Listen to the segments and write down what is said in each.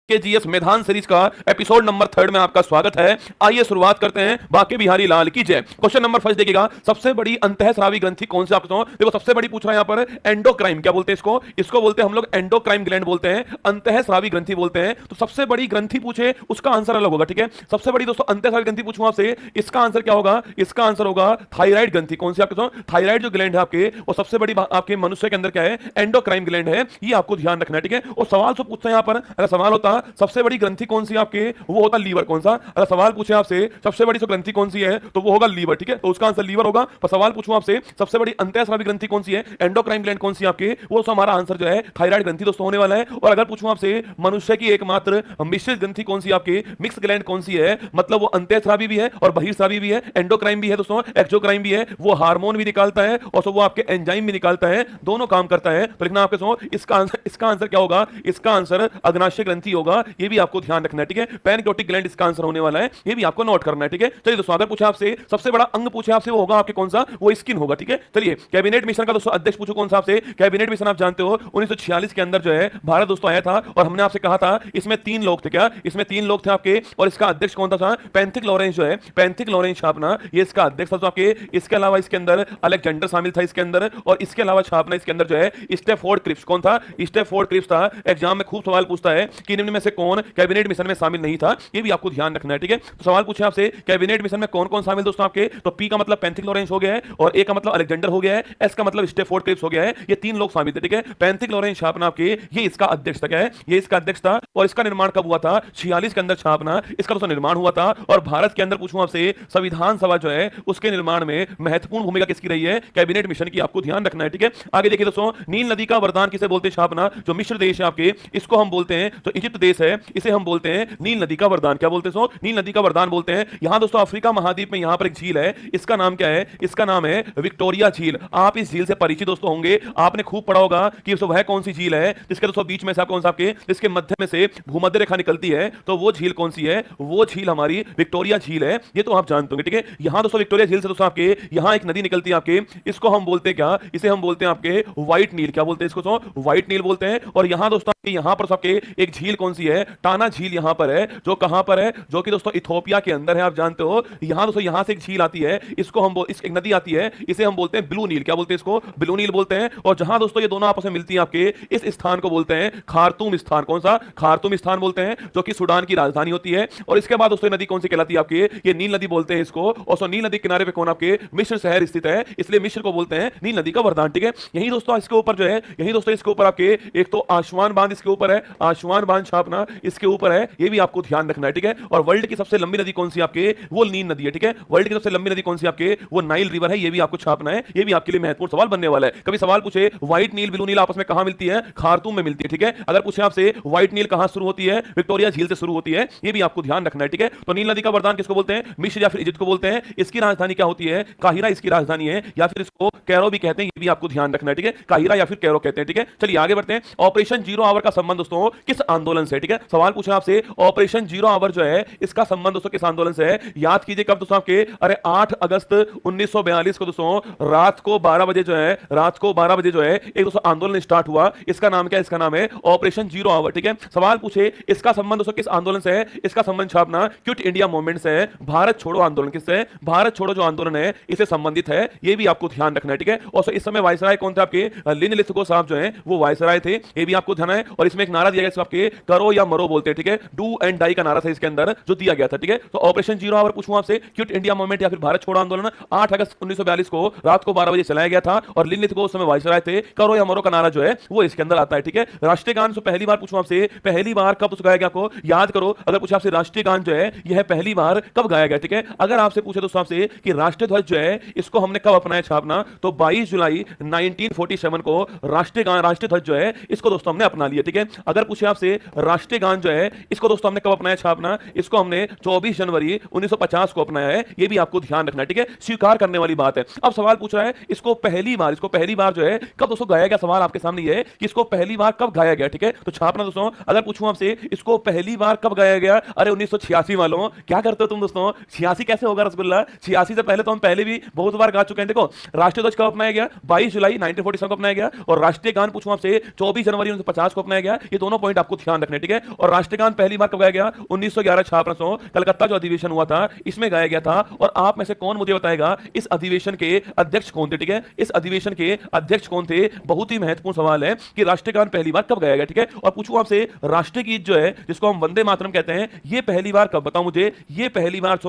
के जीएस मैदान सीरीज का एपिसोड नंबर 3 में आपका स्वागत है। आइए शुरुआत करते हैं। बाके बिहारी लाल की जय। क्वेश्चन नंबर फर्स्ट देखिएगा, सबसे बड़ी अंतःस्रावी ग्रंथि कौन सी आपको देखो सबसे बड़ी पूछ रहा है यहाँ पर एंडोक्राइन। क्या बोलते हैं इसको? इसको बोलते हैं हम लोग एंडोक्राइन ग्लैंड बोलते हैं, अंतःस्रावी ग्रंथि बोलते हैं। तो सबसे बड़ी ग्रंथि पूछे उसका आंसर अलग होगा, ठीक है। सबसे बड़ी दोस्तों अंतःस्रावी ग्रंथि पूछूं आपसे, इसका आंसर क्या होगा? इसका आंसर होगा थायराइड ग्रंथि। कौन सी आपके थायराइड जो ग्लैंड है आपके, और सबसे बड़ी आपके मनुष्य के अंदर क्या है? एंडोक्राइन ग्लैंड है। ये आपको ध्यान रखना है, ठीक है। और सवाल तो पूछते हैं यहाँ पर, अगर सवाल होता सबसे बड़ी ग्रंथि कौन सी आपके, वो होता लीवर। कौन सा? अगर सवाल पूछे आपसे सबसे बड़ी ग्रंथि कौन सी है, तो वो होगा लीवर, ठीक है। तो उसका आंसर लीवर होगा। पर सवाल पूछूं आपसे सबसे बड़ी अंतःस्रावी ग्रंथि कौन सी है, एंडोक्राइन ग्लैंड कौन सी है आपके, वो हमारा आंसर जो है थायराइड ग्रंथि दोस्तों होने वाला है। और अगर पूछूं आपसे मनुष्य की एकमात्र मिश्रित ग्रंथि कौन सी आपके, मिक्स ग्लैंड कौन सी है, मतलब वो अंतःस्रावी भी है और बहिर्स्रावी भी है, एंडोक्राइन भी है दोस्तों, एक्सोक्राइन भी है, वो हार्मोन भी निकालता है और वो आपके एंजाइम भी निकालता है, दोनों काम करता है। तो लिखना आपके इसका आंसर क्या होगा? इसका आंसर अग्नाशय ग्रंथि होगा। ये भी आपको ध्यान रखना है, ठीक है। पैनक्रियाटिक ग्लैंड इसका आंसर होने वाला है, ये भी आपको नोट करना है, ठीक है। चलिए दोस्तों, अगर पूछे आपसे सबसे बड़ा अंग पूछे आपसे, वो होगा आपके कौन सा? वो स्किन होगा, ठीक है। चलिए कैबिनेट मिशन का दोस्तों अध्यक्ष पूछो कौन सा आपसे? कैबिनेट मिशन आप जानते हो 1946 के अंदर जो है भारत दोस्तों आया था, और हमने आपसे कहा था इसमें 3 लोग थे। क्या इसमें 3 लोग थे आपके? और इसका अध्यक्ष कौन था? पैंथिक लॉरेंस जो है, पैंथिक लॉरेंस छापना, ये इसका अध्यक्ष था आपके। इसके अलावा इसके अंदर अलेक्जेंडर शामिल था इसके अंदर, और इसके अलावा छापना इसके अंदर जो है स्टेफोर्ड क्रिप्स। कौन था? स्टेफोर्ड क्रिप्स था। एग्जाम में खूब सवाल पूछता है कि निम्न में से कौन कैबिनेट मिशन में शामिल नहीं था, ये भी आपको ध्यान रखना है, ठीक है। तो सवाल पूछे आपसे कैबिनेट मिशन में कौन कौन शामिल दोस्तों आपके, तो पी का मतलब पैंथिक लॉरेंस हो गया है, और ए का मतलब अलेक्जेंडर हो गया है, एस का मतलब स्टेफोर्ड क्रिप्स हो गया है। ये 3 लोग शामिल थे, ठीक है। पैंथिक लॉरेंस छापना आपके, ये इसका अध्यक्ष था। क्या है? ये इसका अध्यक्ष था। और इसका निर्माण कब हुआ था? 46 के अंदर छापना इसका दोस्तों निर्माण हुआ था। और भारत के अंदर पूछूं आपसे संविधान सभा जो है उसके निर्माण में महत्वपूर्ण भूमिका किसकी रही है? कैबिनेट मिशन की। आपको ध्यान रखना है, ठीक है। आगे देखिए दोस्तों, नील नदी का वरदान किसे बोलते हैं? छापना जो मिस्र देश है आपके, इसको हम बोलते हैं, जो इजिप्ट देश है इसे हम बोलते हैं नील नदी का वरदान। क्या बोलते हैं? नील नदी का वरदान बोलते हैं। यहां दोस्तों अफ्रीका महाद्वीप में यहां पर एक झील है, इसका नाम क्या है? इसका नाम है विक्टोरिया झील। आप इस झील से परिचित दोस्तों होंगे, आपने खूब पढ़ा होगा कि वह कौन सी झील है जिसके दोस्तों बीच में से कौन सा आपके, जिसके मध्य में से भूमध्य रेखा निकलती है, तो वो झील कौन सी है? वो झील हमारी विक्टोरिया झील है। ये तो आप जानते होंगे, ठीक है। यहां दोस्तों विक्टोरिया झील से दोस्तों आपके यहां एक नदी निकलती है आपके, इसको हम बोलते हैं क्या? इसे हम बोलते हैं आपके व्हाइट नील। क्या बोलते हैं इसको? व्हाइट नील बोलते हैं। और यहां दोस्तों यहां पर सबके एक झील कौन सी है? टाना झील यहां पर है, जो कहां पर है? जो कि दोस्तों इथोपिया के अंदर है, आप जानते हो। यहां दोस्तों यहां से एक झील आती है, इसको हम एक नदी आती है, इसे हम बोलते हैं ब्लू नील। क्या बोलते हैं इसको? ब्लू नील बोलते हैं। और जहां दोस्तों ये दोनों आपस में मिलती हैं आपके, इस स्थान को बोलते हैं खार्तूम स्थान। कौन सा? खार्तूम स्थान बोलते हैं, जो कि सूडान की राजधानी होती है। और इसके बाद दोस्तों नदी कौन सी कहलाती है आपके? ये नील नदी बोलते हैं इसको। और नील नदी किनारे पे कौन आपके? मिस्र शहर स्थित है, इसलिए मिस्र को बोलते हैं नील नदी का वरदान, ठीक है। यही दोस्तों इसके ऊपर जो है, यही दोस्तों इसके ऊपर आपके एक तो आशुआन बांध इसके ऊपर है, आशुआन बांध छापना इसके ऊपर है, ये भी आपको ध्यान रखना है, ठीक है। और वर्ल्ड की सबसे लंबी नदी कौन सी आपके? वो नील नदी है, ठीक है। वर्ल्ड की सबसे लंबी नदी कौन सी आपके? वो नाइल रिवर है, ये भी आपको छापना है। ये भी आपके लिए महत्वपूर्ण सवाल बनने वाला है। कभी सवाल पूछे व्हाइट नील ब्लू नील आपस में कहां मिलती है? खार्तूम में मिलती है, ठीक है। अगर पूछे आपसे व्हाइट नील कहां शुरू होती है? विक्टोरिया झील से शुरू होती है, ये भी आपको ध्यान रखना है, ठीक है। तो नील नदी का वरदान किसको बोलते हैं? मिस्र या फिर इजिप्ट को बोलते हैं। इसकी राजधानी क्या होती है? काहिरा इसकी राजधानी है, या फिर इसको कैरो भी कहते हैं, ये भी आपको ध्यान रखना है, ठीक है। काहिरा या फिर कैरो कहते हैं, ठीक है। चलिए आगे बढ़ते हैं। ऑपरेशन जीरो आवर का संबंध दोस्तों किस आंदोलन से? ठीक है, सवाल पूछा आपसे ऑपरेशन जीरो आवर जो है इसका संबंध दोस्तों किस आंदोलन से है? याद कीजिए कब दोस्तों आपके, अरे 8 अगस्त 1942 को दोस्तों रात को 12 बजे जो है, रात को 12 बजे जो है एक दोस्तों आंदोलन स्टार्ट हुआ। इसका नाम क्या है? इसका नाम है ऑपरेशन जीरो आवर, ठीक है। सवाल पूछे इसका संबंध दोस्तों किस आंदोलन से है? इसका संबंध छापना क्विट इंडिया मूवमेंट से है। भारत छोड़ो आंदोलन किससे है? भारत छोड़ो जो आंदोलन है इसे संबंधित है, ये भी आपको ध्यान रखना है, ठीक है। और इस समय वायसराय कौन थे आपके? लिनलिथगो साहब जो है वो वायसराय थे, ये भी आपको ध्यान है। और इसमें एक नारा दिया गया आपके करो या मरो बोलते हैं, ठीक है। डू एंड डाई का नारा था इसके अंदर जो दिया गया था, ठीक है। तो ऑपरेशन जीरो आवर पूछूं आपसे, क्विट इंडिया मूवमेंट या फिर भारत छोड़ो आंदोलन 8 अगस्त 1942 को रात को 12 बजे चलाया गया था, और लिनलिथगो उस समय वायसराय थे। करो या मरो का नारा जो है वो इसके अंदर आता है, ठीक है। राष्ट्रीय गान से पहली बार पूछूं आपसे, पहली बार कब गाया गया? आपको याद करो। अगर पूछा आपसे राष्ट्रीय गान जो है यह पहली बार कब गाया गया, ठीक है। अगर आपसे पूछे दोस्तों आपसे कि राष्ट्रीय ध्वज जो है इसको हमने कब अपनाया छापना, तो 22 जुलाई 1947 को राष्ट्रीय गान, राष्ट्रीय ध्वज जो है इसको दोस्तों हमने अपना लिया, ठीक है। अगर पूछे आपसे राष्ट्रीय गान जो है इसको दोस्तों हमने कब अपनाया छापना, इसको हमने 24 जनवरी 1950 को अपनाया है, ये भी आपको ध्यान रखना है, ठीक है। स्वीकार करने वाली बात है। अब सवाल पूछ रहा है इसको पहली बार जो है कब दोस्तों गाया गया? सवाल आपके सामने ये है कि इसको पहली बार कब गाया गया, ठीक है। तो छापना दोस्तों, अगर पूछूं आपसे इसको पहली बार कब गाया गया, अरे 1986 वालों, क्या करते हो तुम दोस्तों? 86 कैसे होगा रसगुल्ला? 86 से पहले तो हम पहले भी बहुत बार गा चुके हैं। देखो राष्ट्रीय ध्वज कब अपनाया गया? 22 जुलाई 1947 को अपनाया गया, और राष्ट्रीय गान पूछूं आपसे 24 जनवरी 1950 को अपनाया गया। ये दोनों पॉइंट आपको ध्यान रखने रखना है, ठीक है। और राष्ट्रगान पहली बार कब गाया गया? 1911 छापना सो कलकत्ता जो अधिवेशन हुआ था इसमें गाया गया था। और आप में से कौन मुझे बताएगा इस अधिवेशन के अध्यक्ष कौन थे, ठीक है। इस अधिवेशन के अध्यक्ष कौन थे? बहुत ही महत्वपूर्ण सवाल है कि राष्ट्रगान पहली बार कब गाया गया, ठीक है। और पूछूं आपसे राष्ट्रीय गीत जो है जिसको हम वंदे मातरम कहते हैं, ये पहली बार कब, बताओ मुझे, ये पहली बार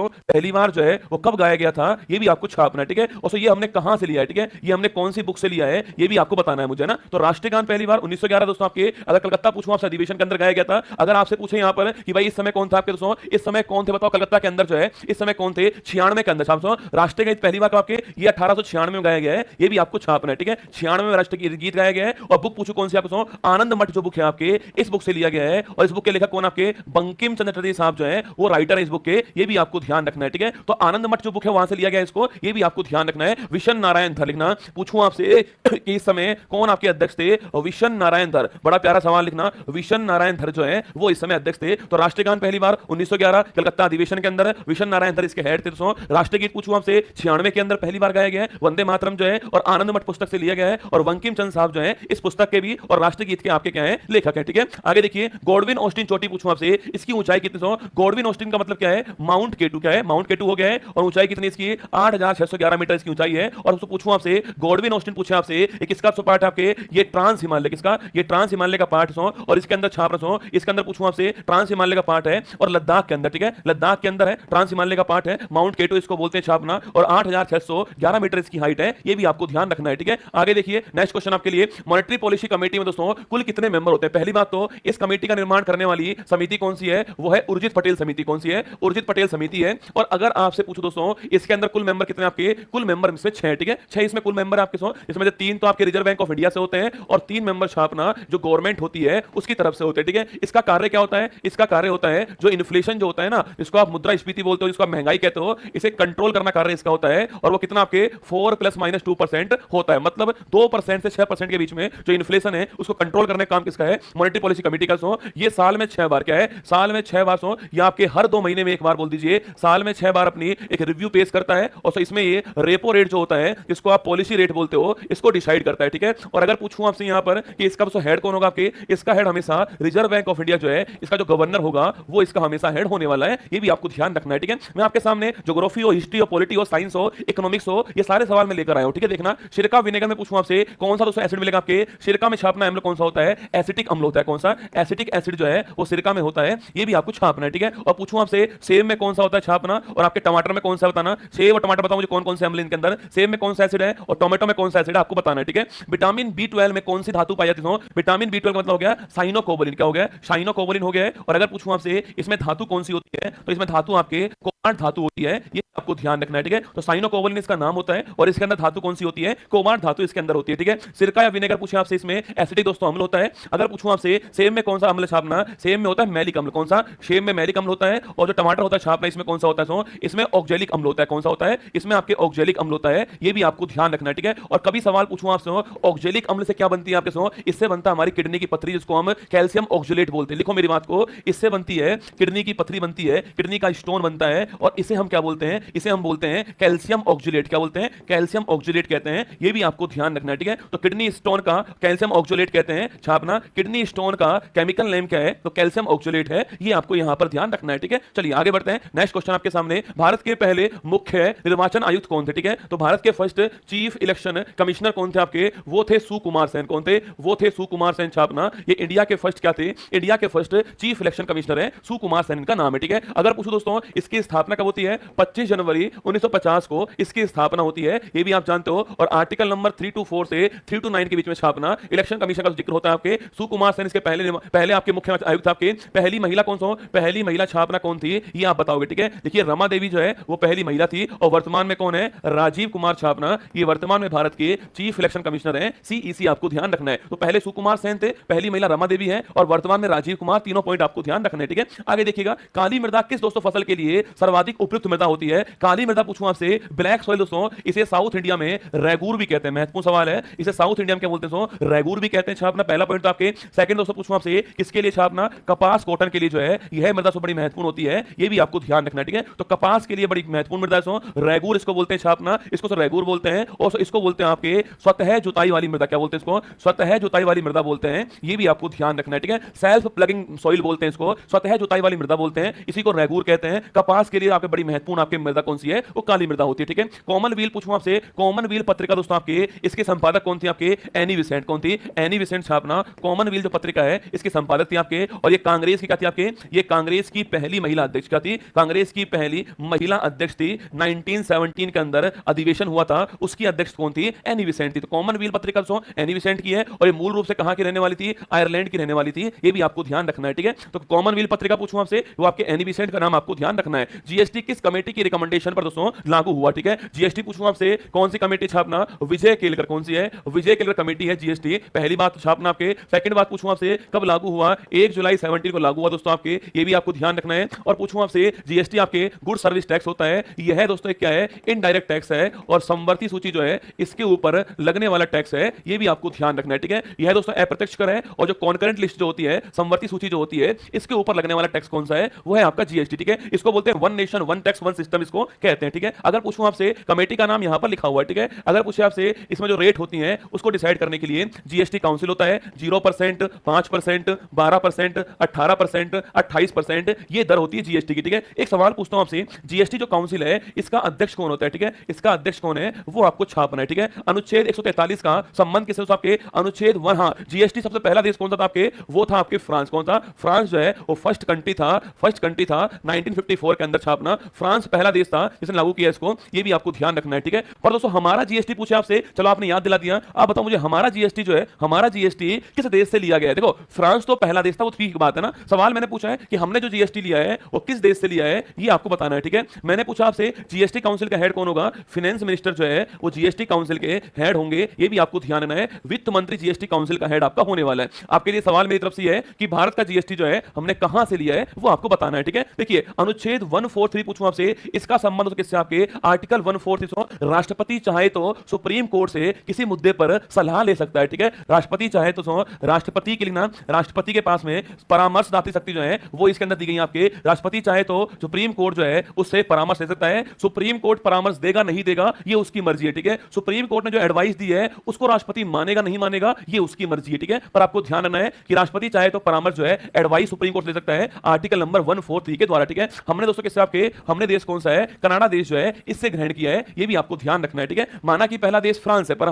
जो है वो कब गाया गया था, ये भी आपको छापना है, ठीक है। और ये हमने कहां से लिया है, ठीक है, ये हमने कौन सी बुक से लिया है, ये भी आपको बताना है मुझे ना। तो राष्ट्रगान पहली बार 1911 दोस्तों आपके, अगर कलकत्ता पूछूं आपसे अधिवेशन के अंदर गाया गया था। अगर आपसे पूछे यहां पर कि भाई इस समय कौन था आपके दोस्तों, इस समय कौन थे बताओ कलकत्ता के अंदर जो है इस समय कौन थे? 96 के अंदर दोस्तों राष्ट्रीय गीत पहली बार आपके ये 1896 में गाया गया है, ये भी आपको छापना है, ठीक है। 96 में राष्ट्रीय गीत गाया गया है। और बुक पूछो कौन सी आपको, आनंद मठ जो बुक है आपके, इस बुक से लिया गया है। और इस बुक के लेखक कौन आपके? बंकिम चंद्र चटर्जी साहब जो है वो राइटर है इस बुक के, ये भी आपको ध्यान रखना है, ठीक है। तो आनंद मठ जो बुक है वहां से लिया गया है इसको, ये भी आपको ध्यान रखना है। विशन नारायण धर लिखना। पूछूं आपसे कि इस समय कौन आपके अध्यक्ष थे? विशन नारायण धर, बड़ा प्यारा सवाल लिखना। विशन नारायण धर जो है वो इस समय अध्यक्ष थे। तो राष्ट्रगान पहली बार 1911 कलकत्ता अधिवेशन के अंदर विशन नारायण धर इसके हेड थे दोस्तों। राष्ट्रीय गीत पूछूं आपसे 96 के अंदर पहली बार गाया गया है, वंदे मातरम जो है और आनंद मठ पुस्तक से लिया गया है। और बंकिम चंद्र साहब जो है इस पुस्तक के भी और राष्ट्रीय गीत के आपके क्या है? लेखक है, ठीक है। आगे देखिए गॉडविन ऑस्टिन चोटी पूछूं आपसे, इसकी ऊंचाई कितनी सो? गॉडविन ऑस्टिन का मतलब क्या है? माउंट केटू, क्या है? माउंट केटू हो गया है। और ऊंचाई कितनी इसकी? 8611 मीटर इसकी ऊंचाई है। और उसको पूछूं आपसे गॉडविन ऑस्टिन पूछे आपसे एक किसका पार्ट है आपके? ये ट्रांस हिमालय, किसका? ये ट्रांस हिमालय का पार्ट सो। और इसके अंदर छाप रहा इसके अंदर पूछूं आपसे ट्रांस हिमालय का पार्ट है और लद्दाख के अंदर, ठीक है, लद्दाख के अंदर है, ट्रांस हिमालय का पार्ट है। माउंट केटू इसको बोलते हैं छापना। और 8611 मीटर इसकी हाइट है, ये भी आपको ध्यान रखना है, ठीक है। आगे देखिए नेक्स्ट क्वेश्चन आपके लिए, मॉनेटरी पॉलिसी कमेटी में दोस्तों कुल कितने मेंबर होते हैं? पहली बात तो इस कमेटी का निर्माण करने वाली समिति कौन सी है? वो है उर्जित पटेल समिति। कौन सी है? उर्जित पटेल समिति है। और अगर आपसे पूछो दोस्तों इसके अंदर कुल मेंबर कितने आपके? कुल मेंबर इसमें 6, ठीक है, 6 इसमें कुल मेंबर आपके सो। इसमें से 3 तो आपके रिजर्व बैंक ऑफ इंडिया से होते हैं और 3 मेंबर छापना जो गवर्नमेंट होती है उसकी तरफ से होते हैं, ठीक है। इसका कार्य क्या होता है? इसका कार्य होता है जो इन्फ्लेशन जो होता है ना, जिसको आप मुद्रास्फीति बोलते हो, जिसको आप महंगाई कहते हो, इसे कंट्रोल करना कार्य इसका होता है। और वो कितना आपके 4 ± 2% होता है, मतलब 2% से 6% के बीच में जो इन्फ्लेशन है उसको कंट्रोल करने का काम किसका है? मॉनेटरी पॉलिसी कमेटी का। सो ये साल में 6 बार, क्या है? साल में 6 बार सो, या आपके हर 2 महीने में एक बार बोल दीजिए, साल में 6 बार अपनी एक रिव्यू पेश करता है। और इसमें ये रेपो रेट जो होता है जिसको आप पॉलिसी रेट बोलते हो इसको डिसाइड करता है, ठीक है। और अगर पूछूं आपसे यहां पर कि इसका हेड कौन होगा आपके? इसका हेड हमेशा रिजर्व बैंक ऑफ इंडिया जो है, इसका जो गवर्नर होगा वो इसका हमेशा हेड होने वाला है, ये भी आपको ध्यान रखना है, ठीक है। मैं आपके सामने ज्योग्राफी हो, हिस्ट्री हो, पॉलिटी हो, साइंस हो, इकोनॉमिक्स हो, ये सारे सवाल मैं लेकर आया हूं, ठीक है। देखना सिरका विनेगर में पूछूं आपसे कौन सा दोस्तों एसिड मिलेगा आपके? सिरका में छापना अम्ल कौन सा होता है? एसिटिक अम्ल होता है। कौन सा? एसिटिक एसिड जो है वो सिरका में होता है, ये भी आपको छापना है, ठीक है। और पूछूं आपसे सेब में कौन सा होता है? छापना। और आपके टमाटर में कौन सा बताना? सेब और टमाटर बताओ मुझे कौन कौन से अम्ल इनके अंदर? सेब में कौन सा एसिड है और टोमेटो में कौन सा एसिड है आपको बताना है, ठीक है। विटामिन B12 में कौन सी धातु पाई जाती है? विटामिन B12 का मतलब हो गया साइनोकोबालिन, क्या हो गया? साइनोकोबालिन हो गया। और अगर पूछूं आपसे इसमें धातु कौन सी होती है, तो इसमें धातु आपके कोबाल्ट धातु होती है, ये आपको ध्यान रखना है, ठीक है। तो साइनोकोबालिन इसका नाम होता है और इसके अंदर धातु कौन सी होती है? कोबाल्ट धातु इसके अंदर होती है, ठीक है। सिरका या विनेगर पूछे आपसे इसमें एसिडिक दोस्तों अम्ल होता है। अगर पूछूं आपसे सेब में कौन सा अम्ल छापना? सेब में होता है मैलिक अम्ल। कौन सा? सेब में मैलिक अम्ल होता है। और जो टमाटर होता है छापना इसमें कौन सा होता है? इसमें ऑक्जेलिक अम्ल होता है। कौन सा होता है? इसमें आपके ऑक्जेलिक अम्ल होता है, ये भी आपको ध्यान रखना है, ठीक है। और कभी सवाल पूछूं आपसे ऑक्जेलिक अम्ल से क्या बनती है आपके? इससे बनता है हमारी किडनी की पथरी, जिसको हम कैल्शियम ऑक्जेलेट बोलते हैं। लिखो मेरी बात को, इससे बनती है किडनी की पथरी बनती है, किडनी का स्टोन बनता है और इसे हम क्या बोलते हैं? इसे हम बोलते हैं कैल्शियम ऑक्जेलेट। क्या बोलते हैं? कैल्शियम ऑक्जेलेट कहते हैं, ये भी आपको ध्यान रखना है, ठीक है। तो किडनी स्टोन का कैल्शियम ऑक्जेलेट कहते हैं छापना। किडनी स्टोन का केमिकल नेम क्या है? तो कैल्शियम ऑक्जेलेट है, ये आपको यहां पर ध्यान रखना है, ठीक है। चलिए आगे बढ़ते हैं। नेक्स्ट क्वेश्चन आपके सामने, भारत के पहले मुख्य निर्वाचन आयुक्त कौन थे? ठीक है, तो भारत के फर्स्ट चीफ इलेक्शन कमिश्नर कौन थे आपके? वो थे सुकुमार सेन। कौन थे? वो थे सुकुमार सेन छापना। ये इंडिया के फर्स्ट क्या थे? इंडिया के फर्स्ट चीफ इलेक्शन कमिश्नर है, सुकुमार सेन इनका नाम है, ठीक है। अगर पूछो दोस्तों इसकी स्थापना कब होती है? 25 जनवरी 1950 को इसकी स्थापना होती है, ये भी आप जानते हो। और आर्टिकल नंबर 324 से 329 के बीच में छापना इलेक्शन कमीशन का जिक्र होता है आपके। सुकुमार सेन इसके पहले आपके मुख्य आयुक्त आपके। पहली महिला कौन सा? पहली महिला छापना कौन थी, ये आप बताओगे, ठीक है। देखिए रमा देवी जो है वो पहली महिला थी और वर्तमान में कौन है? राजीव कुमार छापना, ये वर्तमान में भारत के चीफ इलेक्शन कमिश्नर हैं, सीईसी, आपको ध्यान रखना है। तो पहले सुकुमार सेन थे, पहली महिला रमा देवी है और वर्तमान में राजीव कुमार, तीनों पॉइंट आपको ध्यान रखना है, ठीक है। आगे देखिएगा, काली मृदा किस दोस्तों फसल के लिए सर्वाधिक उपयुक्त मृदा होती है? है। काली मृदा पूछूं आपसे, ब्लैक सॉइल दोस्तों, इसे साउथ इंडिया में रैगूर भी कहते हैं। महत्वपूर्ण सवाल है, इसे साउथ इंडिया में क्या बोलते हैं दोस्तों? रैगूर भी कहते हैं। छापना पहला पॉइंट तो आपके। सेकंड दोस्तों पूछूं आपसे, किसके लिए छापना? कपास कॉटन के लिए जो है यह मृदा बड़ी महत्वपूर्ण होती है, ये भी आपको ध्यान रखना है, ठीक है। तो कपास के लिए बड़ी महत्वपूर्ण मृदा है, रैगूर इसको बोलते हैं छापना, इसको रैगूर बोलते हैं। और इसको बोलते हैं आपके स्वतः जुताई वाली मृदा। क्या बोलते हैं इसको? स्वतः जुताई वाली मृदा बोलते हैं, ये भी आपको ध्यान रखना है, ठीक है। सेल्फ प्लगिंग सॉइल बोलते हैं इसको, स्वतः जुताई वाली मृदा बोलते हैं, इसी को रैगूर कहते हैं। कपास के लिए आपके बड़ी महत्वपूर्ण आपके मृदा कौन सी है? वो काली मृदा होती है, ठीक है। कॉमनवेल्थ पूछूं आपसे, कॉमनवेल्थ पत्रिका दोस्तों आपके, इसके संपादक कौन थे आपके? Annie Besant. कौन थी? एनी विसेंट छापना। कॉमनवेल्थ जो पत्रिका है इसके संपादक थे आपके, और ये कांग्रेस की क्या थी आपके? ये कांग्रेस की पहली महिला अध्यक्ष क्या थी? कांग्रेस की पहली महिला अध्यक्ष थी। 1917 के अंदर अधिवेशन हुआ था, उसकी अध्यक्ष कौन थी? एनी विसेंट थी। तो कॉमनवेल्थ पत्रिका दोस्तों एनी विसेंट की है, और ये मूल रूप से कहां की रहने वाली थी? आयरलैंड की रहने वाली थी, ये भी आपको ध्यान रखना है, ठीक है। तो कॉमनवेल्थ पत्रिका पूछूं आपसे, वो आपके एनी विसेंट का नाम आपको ध्यान रखना है। जीएसटी किस कमेटी की रिकमेंडेशन पर दोस्तों लागू हुआ, ठीक है। जीएसटी पूछूं आपसे, कौन सी कमेटी छापना? विजय केलकर। कौन सी है? विजय केलकर कमेटी है जीएसटी, पहली बात छापना आपके। सेकंड बात पूछूं आपसे, कब लागू हुआ? 1 जुलाई 17 को लागू हुआ दोस्तों आपके, ये भी आपको ध्यान रखना है। और पूछूं आपसे, जीएसटी आपके गुड सर्विस टैक्स होता है, यह है दोस्तों क्या है? इनडायरेक्ट टैक्स है, और समवर्ती सूची जो है इसके ऊपर लगने वाला टैक्स है, ये भी आपको ध्यान रखना है, ठीक है। यह दोस्तों अप्रत्यक्ष कर है, और जो कॉन्करेंट लिस्ट जो होती है, समवर्ती सूची जो होती है, इसके ऊपर लगने वाला टैक्स कौन सा है? वो है आपका जीएसटी, ठीक है। इसको बोलते हैं one nation one tax one system, इसको कहते हैं, ठीक है। अगर पूछूं आपसे, कमेटी का नाम यहां पर लिखा हुआ है, ठीक है। अगर पूछे आपसे इसमें जो रेट होती है उसको डिसाइड करने के लिए जीएसटी काउंसिल होता है। 0%, 5%, 12%, 18%, 28%, ये दर होती है जीएसटी की, ठीक है। एक सवाल पूछता हूं आपसे, जीएसटी जो काउंसिल है इसका अध्यक्ष कौन होता है, ठीक है। इसका अध्यक्ष कौन है वो आपको छापना है, ठीक है। अनुच्छेद 143 का संबंध किससे होता है आपके? अनुच्छेद 1। हाँ, जीएसटी सबसे पहला देश कौन सा था आपके? वो था आपके फ्रांस। कौन था? फ्रांस जो है वो फर्स्ट कंट्री था 1954 के अंदर छापना। फ्रांस पहला देश था जिसने लागू किया इसको, ये भी आपको ध्यान रखना है, ठीक है। पर दोस्तों हमारा जीएसटी पूछे आपसे, चलो आपने याद दिला दिया, आप बताओ मुझे हमारा जीएसटी जो है, हमारा जीएसटी किस देश से लिया गया है? देखो फ्रांस तो पहला देश था, वो ठीक बात है ना। सवाल मैंने पूछा है कि हमने जो जीएसटी लिया है वो किस देश से लिया है, ये आपको बताना है, ठीक है। मैंने पूछा आपसे जीएसटी काउंसिल का हेड कौन होगा? फाइनेंस मिनिस्टर जो है वो जीएसटी काउंसिल के हेड होंगे, ये भी आपको ध्यान रखना है। वित्त मंत्री जीएसटी काउंसिल का हेड आपका होने वाला है। आपके लिए सवाल मेरी तरफ से है कि भारत का जीएसटी जो है हमने कहां से लिया है वो आपको बताना है, ठीक है। देखिए अनुच्छेद 143 पूछूं आपसे, इसका संबंध किससे? आपके आर्टिकल 143, राष्ट्रपति चाहे तो सुप्रीम कोर्ट से किसी मुद्दे पर सलाह ले सकता है, ठीक है। राष्ट्रपति चाहे तो राष्ट्रपति के लिए ना, राष्ट्रपति के पास में परामर्शदात्री शक्ति जो है वो इसके अंदर दी गई है आपके। राष्ट्रपति चाहे तो सुप्रीम कोर्ट जो है उससे परामर्श ले सकता है। सुप्रीम कोर्ट परामर्श देगा नहीं देगा ये उसकी मर्जी है, ठीक है। सुप्रीम कोर्ट ने जो एडवाइस दी है उसको राष्ट्रपति मानेगा नहीं मानेगा ये उसकी मर्जी है, ठीक है। पर आपको ध्यान रखना है कि राष्ट्रपति चाहे तो परामर्श जो है एडवाइस सुप्रीम कोर्ट ले सकता है आर्टिकल नंबर 143 के द्वारा, ठीक है। हमने दोस्तों किससे आपके, हमने देश कौन सा है? कनाडा देश जो है इससे ग्रहण किया है, ये भी आपको ध्यान रखना है, ठीक है। माना कि पहला देश फ्रांस है, पर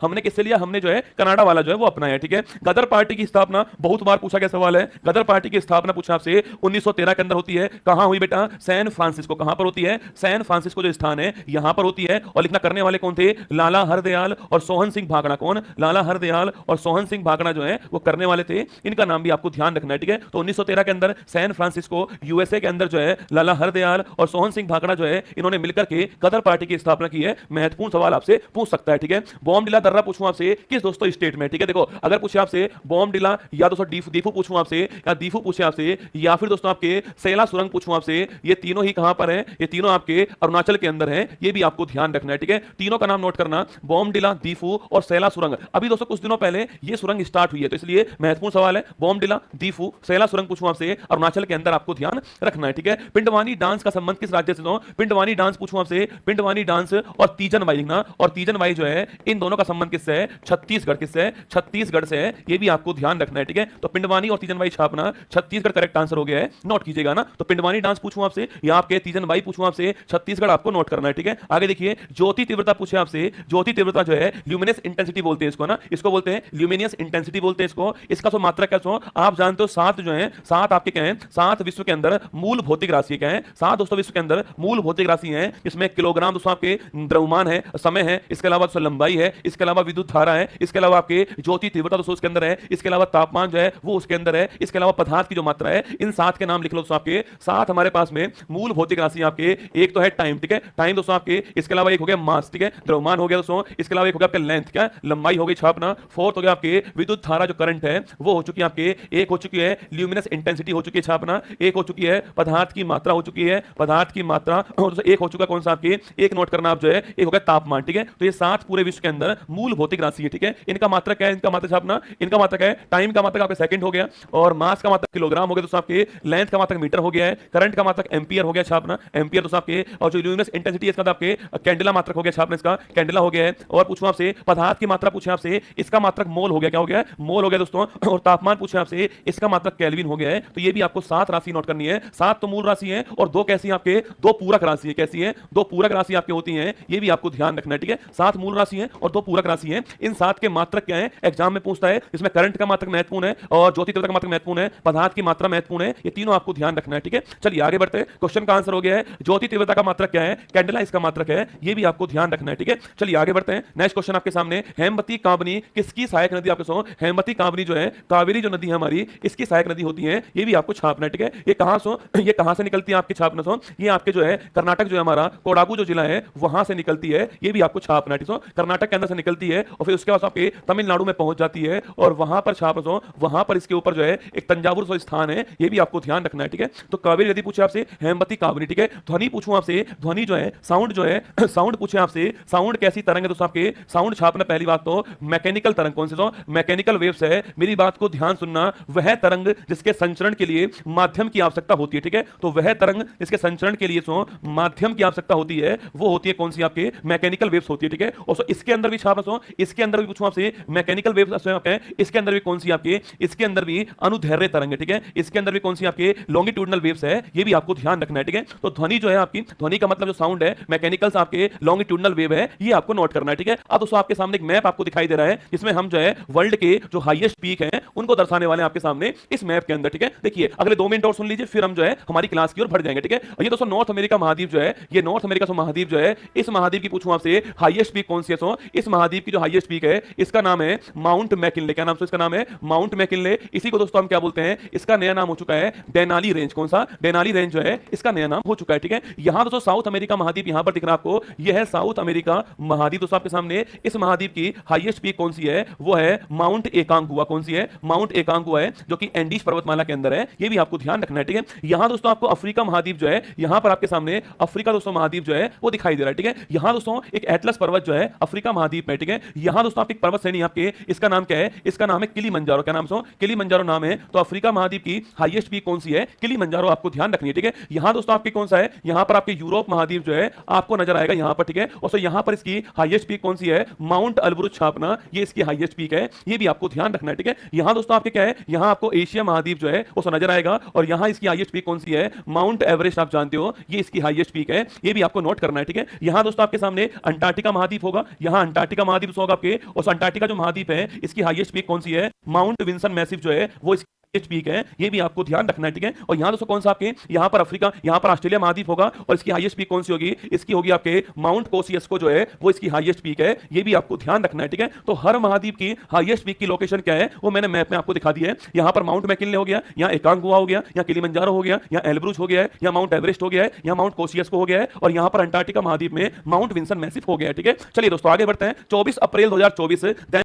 हमने किससे लिया? हमने जो है कनाडा वाला जो है वो अपनाया, ठीक है। गदर पार्टी की स्थापना बहुत बार पूछा गया सवाल है। गदर पार्टी की स्थापना पूछा आपसे 1913 के अंदर होती है। कहां हुई बेटा? San Francisco. कहां पर होती है? सैन फ्रांसिस्को जो स्थान है यहां पर होती है। और लिखना करने वाले कौन थे? लाला हरदयाल और सोहन सिंह भागड़ा। कौन? लाला हरदयाल और सोहन सिंह भागड़ा जो है वो करने वाले थे, इनका नाम भी आपको ध्यान रखना है, ठीक है। तो 1913 के अंदर सैन फ्रांसिस्को यूएसए के अंदर जो है लाला हरदयाल और सोहन सिंह भागड़ा जो है इन्होंने मिलकर के गदर पार्टी की स्थापना की है। महत्वपूर्ण सवाल आपसे पूछ सकता है, ठीक है। बॉम्बडिला दर्रा पूछूं आपसे किस दोस्तों स्टेट में, ठीक है। देखो अगर पूछे आपसे बॉम्बडिला या दोस्तों दीफू पूछूं आपसे, या दीफू पूछे आपसे, या फिर दोस्तों आपके सैला सुरंग पूछूं आपसे, ये तीनों ही कहां पर है? ये तीनों आपके अरुणाचल के अंदर है, ये भी आपको ध्यान रखना है, ठीक है। तीनों का नाम नोट करना, बॉम्बडिला, दीफू और सैला सुरंग। अभी दोस्तों कुछ दिनों पहले ये सुरंग स्टार्ट हुई है, तो इसलिए महत्वपूर्ण सवाल है। बॉम्बडिला, दीफू, सैला सुरंग पूछूं आपसे, अरुणाचल के अंदर आपको ध्यान रखना है, ठीक है। पिंडवानी डांस का संबंध किस राज्य से? पिंडवानी डांस पूछूं आपसे, पिंडवानी डांस और तीजन बाई लिखना, और तीजन बाई जो है इन दोनों का संबंध किससे है? छत्तीसगढ़। किससे है? छत्तीसगढ़ से है, ये भी आपको ध्यान रखना है, ठीक है। तो पिंडवानी और तीजन बाई छापना, छत्तीसगढ़ करेक्ट आंसर हो गया है, नोट कीजिएगा ना। तो पिंडवानी डांस पूछूं आपसे या आपके तीजन बाई पूछूं आपसे, छत्तीसगढ़ आपको नोट करना है, ठीक है। आगे देखिए ज्योति तीव्रता पूछे आपसे, ज्योति तीव्रता जो है ल्यूमिनस इंटेंसिटी बोलते हैं इसको ना, इसको बोलते हैं ल्यूमिनस इंटेंसिटी बोलते हैं इसको। इसका तो मात्रा क्या सो आप जानते हो? 7 जो है, 7 आपके क्या है? 7 विश्व के अंदर मूल भौतिक राशि क्या है? 7 दोस्तों विश्व के अंदर मूल भौतिक राशि है। इसमें किलोग्राम दोस्तों आपके द्रव्यमान है, समय है, इसके अलावा दोस्तों लंबाई है, इसके अलावा विद्युत धारा है, इसके अलावा आपके ज्योति तीव्रता दोस्तों उसके अंदर है, इसके अलावा तापमान जो है वो उसके अंदर है, इसके अलावा पदार्थ की जो मात्रा है, इन 7 के नाम लिख लो दोस्तों आपके। 7 हमारे पास में मूल भौतिक राशि आपके। एक तो है टाइम, ठीक है, टाइम दोस्तों आपके, इसके अलावा एक हो गया मास, ठीक है, द्रव्यमान हो गया दोस्तों, इसके अलावा एक हो गया आपका लेंथ, क्या लंबाई हो गई छापना। फोर्थ हो गया आपके विद्युत धारा जो करंट है वो हो चुकी है आपके, एक हो चुकी है ल्यूमिनस इंटेंसिटी हो चुकी है छापना, एक हो चुकी है पदार्थ की मात्रा हो चुकी है, पदार्थ की मात्रा मात्रा, और दोस्तों एक हो चुका कौन सा आपके, एक नोट करना आप जो है, एक हो गया तापमान, ठीक है। तो ये 7 पूरे विश्व के अंदर मूल भौतिक राशि है, ठीक है। इनका मात्रक क्या है, इनका मात्रक छापना, इनका मात्रक है टाइम का मात्रक आपका सेकंड हो गया, और मास का मात्रक किलोग्राम हो गया दोस्तों आपके, लेंथ का मात्रक मीटर हो गया है, करंट का मात्रक एम्पियर हो गया छापना, एम्पियर दोस्तों आपके, और जो ल्यूमिनस इंटेंसिटी है इसका आपके कैंडेला मात्रक हो गया छापना, इसका कैंडेला हो गया है। और पूछूं आपसे पदार्थ की मात्रा, पूछे आपसे इसका मात्रक मोल हो गया, क्या हो गया, मोल हो गया दोस्तों। और तापमान पूछे आपसे, इसका मात्रक केल्विन हो गया है। तो ये भी आपको 7 राशि नोट करनी है। 7 तो मूल राशि है और 2 कैसी आपके, 2 पूरक राशि है। कैसी है, 2 पूरक राशि आपके होती हैं, ये भी आपको ध्यान रखना है, ठीक है। 7 मूल राशि है और 2 पूरक राशि है। इन 7 के मात्रक क्या है, एग्जाम में पूछता है। इसमें करंट का मात्रक महत्वपूर्ण है, और ज्योति तीव्रता का मात्रक महत्वपूर्ण है, पदार्थ की मात्रा महत्वपूर्ण है। ये तीनों आपको ध्यान रखना है, ठीक है। चलिए आगे बढ़ते हैं। क्वेश्चन का आंसर हो गया है ज्योति तीव्रता का मात्रक क्या है, कैंडेला इसका मात्रक है। ये भी आपको ध्यान रखना है, ठीक है। चलिए आगे बढ़ते हैं। नेक्स्ट क्वेश्चन आपके सामने, हेमवती काबनी किसकी सहायक नदी, आपके सो हेमवती काबनी जो है, कावेरी जो नदी है हमारी, इसकी सहायक नदी होती है। ये भी आपको छापना है, ठीक है। ये कहां से निकलती है आपकी, छापना सो, ये आपके जो है कर्नाटक जो है हमारा कोडागु जो जिला है वहां से निकलती है। ये भी आपको छापना है, ठीक है। कर्नाटक के अंदर से निकलती है और फिर उसके बाद आपके तमिलनाडु में पहुंच जाती है, और वहां पर छापना सो, वहां पर इसके ऊपर जो है एक तंजावुर सो स्थान है। ये भी आपको ध्यान रखना है, ठीक है। तो कावेरी नदी पूछे आपसे, हेमवती काबनी, ठीक है। ध्वनि पूछूं आपसे, ध्वनि जो है, साउंड जो है, साउंड पूछे आपसे, साउंड कैसी तरंग है दोस्तों आपके, साउंड छापना। पहली बात तो मैकेनिकल तरंग, कौन से तो मैकेनिकल वेव्स है। मेरी बात को ध्यान सुनना, वह तरंग जिसके संचरण के लिए माध्यम की आवश्यकता होती है, ठीक है। तो वह तरंग जिसके संचरण के लिए सो माध्यम की आवश्यकता होती है, वो होती है कौन सी आपके, मैकेनिकल वेव्स होती है, ठीक है। और सो इसके अंदर भी छापना सो, इसके अंदर भी पूछूं आपसे मैकेनिकल वेव्स है, इसके अंदर भी कौन सी आपके, इसके अंदर भी अनुदैर्घ्य तरंग है, ठीक है। इसके अंदर भी कौन सी आपके लॉन्गिट्यूडनल वेव्स है। ये भी आपको ध्यान रखना है, ठीक है। तो ध्वनि जो है आपकी, ध्वनि का मतलब जो साउंड है, मैकेनिकल आपके लॉन्गिट्यूडनल वेव है, ये आपको नोट करना है, ठीक है। अब दोस्तों आपके सामने एक मैप आपको दिखाई दे रहा है, जिसमें हम जो है वर्ल्ड के जो हाईएस्ट पीक हैं उनको दर्शाने वाले हैं आपके सामने इस मैप के अंदर, ठीक है। देखिए अगले 2 मिनट और सुन लीजिए, फिर हम जो है हमारी क्लास की ओर बढ़ जाएंगे, ठीक है। और ये दोस्तों नॉर्थ अमेरिका महाद्वीप जो है, ये नॉर्थ अमेरिका सो महाद्वीप जो है, इस महाद्वीप की पूछूं आपसे हाईएस्ट पीक कौन सी है, सो इस महाद्वीप की जो हाईएस्ट पीक है इसका नाम है माउंट मैकिनले। क्या नाम, सो इसका नाम है माउंट मैकिनले। इसी को दोस्तों हम क्या बोलते हैं, इसका नया नाम हो चुका है डेनाली रेंज। कौन सा, डेनाली रेंज जो है, इसका नया नाम हो चुका है, ठीक है। यहां दोस्तों साउथ अमेरिका महाद्वीप यहां पर दिख रहा है आपको, यह है साउथ अमेरिका महाद्वीप दोस्तों आपके सामने। इस महाद्वीप की हाईएस्ट पीक कौन सी है, वो है माउंट एकांगुआ। कौन सी है, माउंट एकांगुआ है, जो कि एंडीज पर्वतमाला के अंदर है। ये भी आपको ध्यान रखना है, ठीक है। यहां दोस्तों आपको अफ्रीका महाद्वीप जो है, यहां पर आपके सामने अफ्रीका दोस्तों महाद्वीप जो है वो दिखाई दे रहा है, ठीक है। यहां दोस्तों एक एटलस पर्वत जो है अफ्रीका महाद्वीप में, ठीक है। यहां दोस्तों आप एक पर्वत श्रेणी आपके, इसका नाम क्या है, इसका नाम है किलीमंजारो। क्या नाम, सो किलीमंजारो नाम है। तो अफ्रीका महाद्वीप की हाईएस्ट पीक कौन सी है, किलीमंजारो, आपको ध्यान रखनी है, ठीक है। यहां दोस्तों आपके कौन सा है, यहां पर आपके यूरोप महाद्वीप जो है आपको नजर आएगा यहां पर, ठीक है। और सो यहां पर इसकी हाईएस्ट पीक कौन सी है, माउंट अल्ब्रुज छापना, ये इसकी हाईएस्ट पीक है। ये भी आपको ध्यान रखना है, ठीक है। यहां दोस्तों आपके क्या है, यहां आपको एशिया महाद्वीप जो है वो सो नजर आएगा, और यहां इसकी हाईएस्ट पीक कौन सी है, माउंट एवरेस्ट, आप जानते हो ये इसकी हाईएस्ट पीक है। ये भी आपको नोट करना है, ठीक है। यहां दोस्तों आपके सामने अंटार्कटिका महाद्वीप होगा, यहां अंटार्कटिका महाद्वीप होगा आपके, और अंटार्कटिका जो महाद्वीप है इसकी हाईएस्ट पीक कौन सी है, माउंट विंसन मैसिव जो है वो पीक है। ये भी आपको ध्यान रखना है, ठीक है। और यहां दोस्तों कौन सा आपके, यहां पर अफ्रीका, यहां पर ऑस्ट्रेलिया महाद्वीप होगा, और इसकी हाईएस्ट पीक कौन सी होगी, इसकी होगी आपके माउंट कोसियस्को जो है वो इसकी हाईएस्ट पीक है। ये भी आपको ध्यान रखना है, ठीक है। तो हर महाद्वीप की हाईएस्ट पीक की लोकेशन क्या है वो मैंने मैप में आपको दिखा दी है। यहां पर माउंट मैकिनले हो गया, यहां एकांगुआ हो गया, यहां किलीमंजारो हो गया, यहां एल्ब्रुज हो गया है, यहां माउंट एवरेस्ट हो गया है, यहां माउंट कोसियस्को हो गया है, और यहां पर अंटार्कटिका महाद्वीप में माउंट विंसन मैसिव हो गया है, ठीक है। चलिए दोस्तों आगे बढ़ते हैं। 24 अप्रैल 2024